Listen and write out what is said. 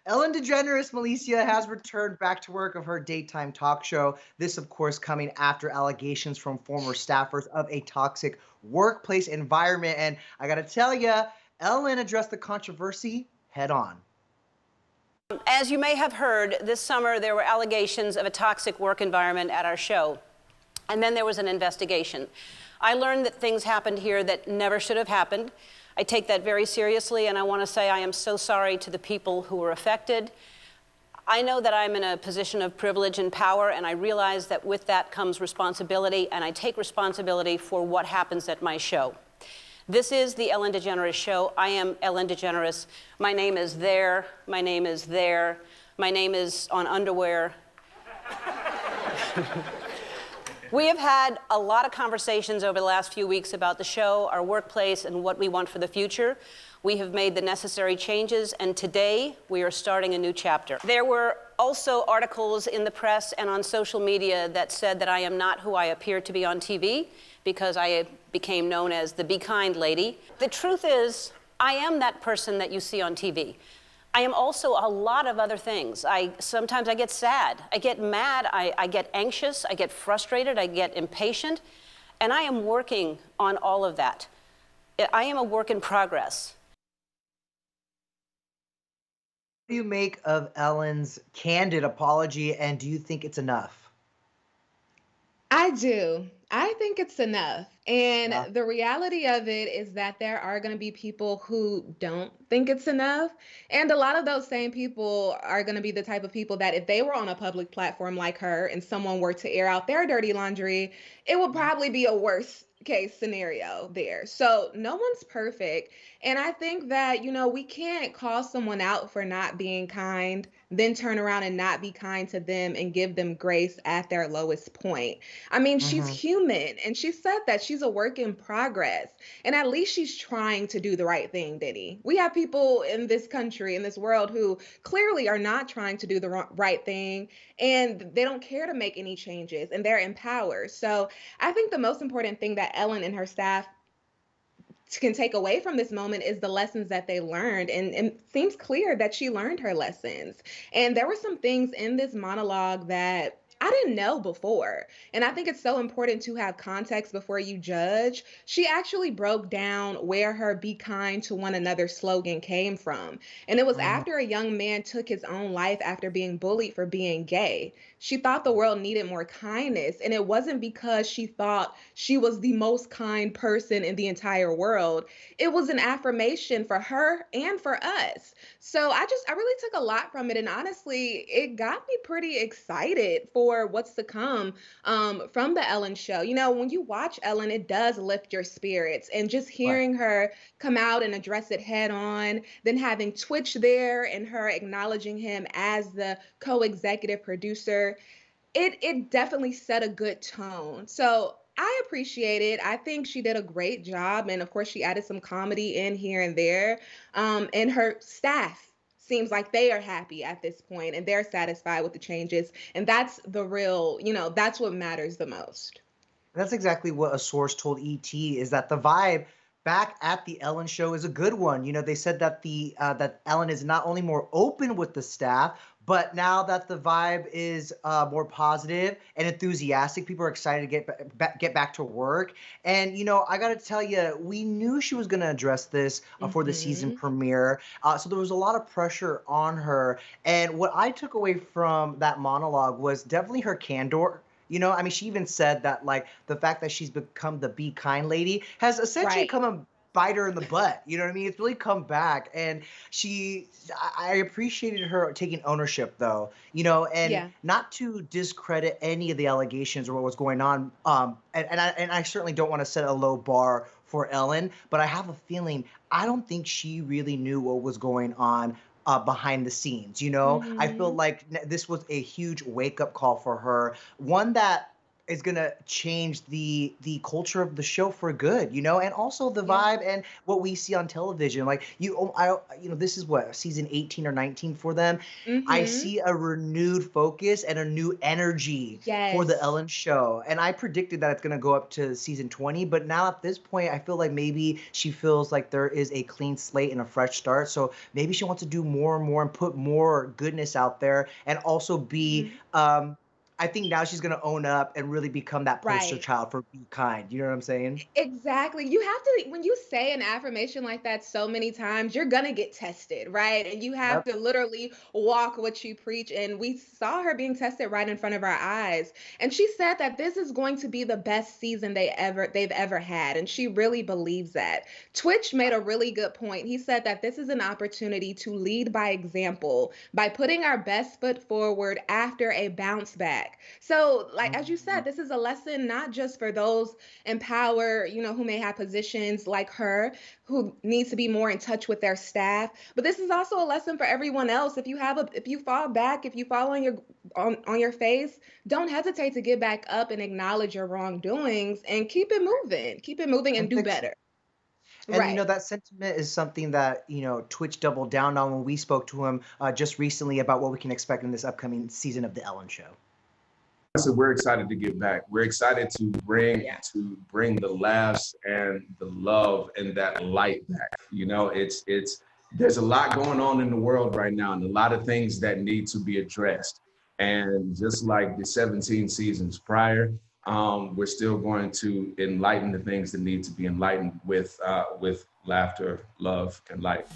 Ellen DeGeneres, Milicia, has returned back to work of her daytime talk show. This, of course, coming after allegations from former staffers of a toxic workplace environment. And I got to tell you, Ellen addressed the controversy head on. As you may have heard, this summer there were allegations of a toxic work environment at our show. And then there was an investigation. I learned that things happened here that never should have happened. I take that very seriously, and I want to say I am so sorry to the people who were affected. I know that I'm in a position of privilege and power, and I realize that with that comes responsibility, and I take responsibility for what happens at my show. This is the Ellen DeGeneres Show. I am Ellen DeGeneres. My name is there. My name is there. My name is on underwear. We have had a lot of conversations over the last few weeks about the show, our workplace, and what we want for the future. We have made the necessary changes, and today we are starting a new chapter. There were also articles in the press and on social media that said that I am not who I appear to be on TV because I became known as the Be Kind lady. The truth is, I am that person that you see on TV. I am also a lot of other things. Sometimes I get sad, I get mad, I get anxious, I get frustrated, I get impatient, and I am working on all of that. I am a work in progress. What do you make of Ellen's candid apology, and do you think it's enough? I do. I think it's enough. Yeah. And the reality of it is that there are going to be people who don't think it's enough. And a lot of those same people are going to be the type of people that if they were on a public platform like her and someone were to air out their dirty laundry, it would probably be a worse case scenario there. So no one's perfect. And I think that, we can't call someone out for not being kind, then turn around and not be kind to them and give them grace at their lowest point. I mean, she's Mhm. human, and she said that she's a work in progress. And at least she's trying to do the right thing, Diddy. We have people in this country, in this world, who clearly are not trying to do the right thing, and they don't care to make any changes, and they're in power. So I think the most important thing that Ellen and her staff can take away from this moment is the lessons that they learned. And it seems clear that she learned her lessons. And there were some things in this monologue that I didn't know before. And I think it's so important to have context before you judge. She actually broke down where her "be kind to one another" slogan came from. And it was Mhm. after a young man took his own life after being bullied for being gay. She thought the world needed more kindness. And it wasn't because she thought she was the most kind person in the entire world. It was an affirmation for her and for us. So I really took a lot from it. And honestly, it got me pretty excited for what's to come from the Ellen show. When you watch Ellen, it does lift your spirits. And just Right. hearing her come out and address it head on, then having Twitch there and her acknowledging him as the co-executive producer, it definitely set a good tone. So I appreciate it. I think she did a great job. And of course, she added some comedy in here and there. And her staff seems like they are happy at this point and they're satisfied with the changes. And that's the real, that's what matters the most. That's exactly what a source told ET, is that the vibe back at the Ellen show is a good one. They said that that Ellen is not only more open with the staff, but now that the vibe is more positive and enthusiastic, people are excited to get back to work. And I got to tell you, we knew she was going to address this for the season Hmm. premiere, so there was a lot of pressure on her. And what I took away from that monologue was definitely her candor. I mean, she even said that, like, the fact that she's become the "be kind" lady has essentially Right. come and bite her in the butt. You know what I mean? It's really come back, and I appreciated her taking ownership, though. And Yeah. not to discredit any of the allegations or what was going on. And I certainly don't want to set a low bar for Ellen, but I have a feeling I don't think she really knew what was going on behind the scenes. I feel Hmm. like this was a huge wake up call for her, one that is gonna change the culture of the show for good, you know, and also the Yeah. vibe and what we see on television. Like this is what season 18 or 19 for them. I Mm-hmm. see a renewed focus and a new energy for the Yes. Ellen show, and I predicted that it's gonna go up to season 20. But now at this point, I feel like maybe she feels like there is a clean slate and a fresh start. So maybe she wants to do more and more and put more goodness out there, and also be Mhm. I think now she's gonna own up and really become that poster Right. child for be kind. You know what I'm saying? Exactly. You have to, when you say an affirmation like that so many times, you're gonna get tested, right? And you have Yep. to literally walk what you preach. And we saw her being tested right in front of our eyes. And she said that this is going to be the best season they've ever had. And she really believes that. Twitch made a really good point. He said that this is an opportunity to lead by example by putting our best foot forward after a bounce back. So, like as you said, Mhm. this is a lesson not just for those in power, who may have positions like her, who needs to be more in touch with their staff. But this is also a lesson for everyone else. If you fall back, if you fall on your face, don't hesitate to get back up and acknowledge your wrongdoings and keep it moving and And do fix better. it. And Right. that sentiment is something that Twitch doubled down on when we spoke to him just recently about what we can expect in this upcoming season of the Ellen Show. So we're excited to get back. We're excited to Yeah. bring the laughs and the love and that light back. You know, it's there's a lot going on in the world right now and a lot of things that need to be addressed. And just like the 17 seasons prior, we're still going to enlighten the things that need to be enlightened with laughter, love, and light.